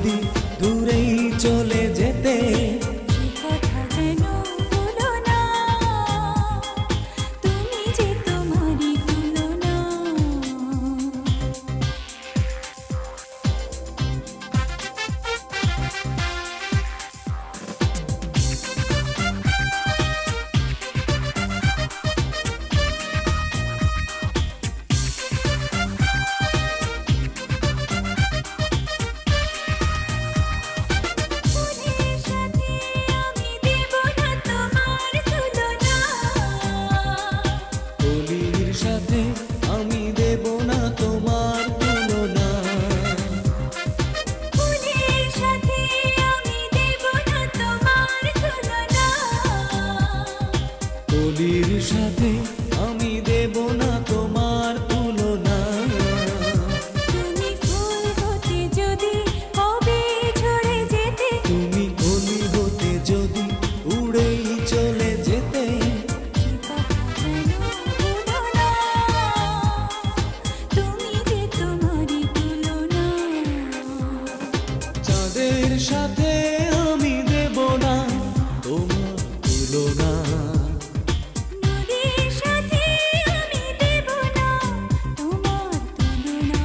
যদি দূরেই চলে যেতে, সে কথা যেন ভুলো না, তুমি যে তোমারই তুলনা। কলির সাথে আমি দেব না তোমার তুলনা, ফুলের সাথে আমি দেব না তোমার তুলনা। কলির সাথে আমি দেব না তোমার তুলনা। তুমি ফুল হতে যদি কবে ঝরে যেতে, তুমি কলি হতে যদি উড়েই চলে যেতে, সে কথা যেন ভুলো না, তুমি যে তোমারই তুলনা। চাঁদের সাথে আমি দেব না তোমার তুলনা, নদীর সাথে আমি দেব না তোমার তুলনা।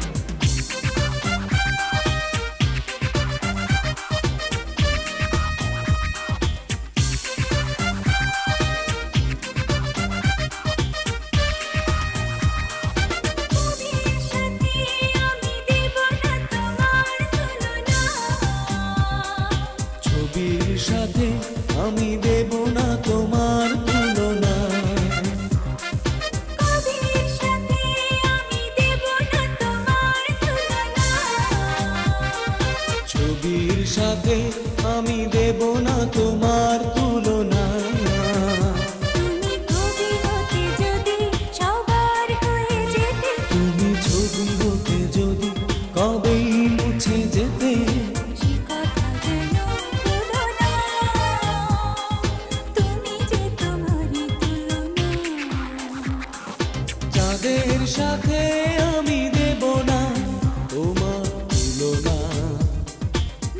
কবির সাথে আমি দেব না তোমার তুলনা। ছবির সাথে আমি দেব না তোমার তুলনা, কবির সাথে আমি দেব না তোমার তুলনা। ছবির সাথে আমি দেব না তোমার তুলনা। তুমি কবি হতে যদি সবার হয়ে যেতে, তুমি ছবি হতে যদি কবেই মুছে যেতে, সে কথা যেন ভুলো না, তুমি যে তোমারই তুলনা। চাঁদের সাথে আমি দেব না তোমার তুলনা,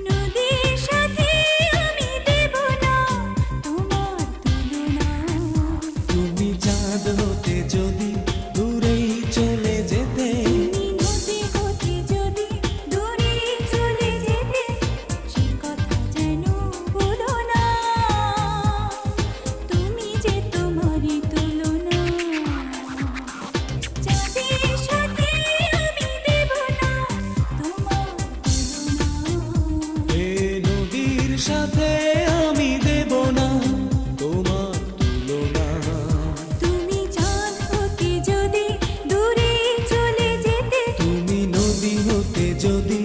নদীর সাথে আমি দেব না তোমার তুলনা। তুমি চাঁদ হতে যদি দূরেই চলে যেতে, তুমি নদী হতে যদি দূরে চলে যেতে, সে কথা যেন ভুলো না, তুমি যে তোমারই তুলনা। চাঁদের সাথে আমি দেব না তোমার তুলনা। এ নদীর সাথে আমি দেব না তোমার তুলনা, তুমি চাঁদ হতে যদি দূরে চলে যেতে, তুমি নদী হতে যদি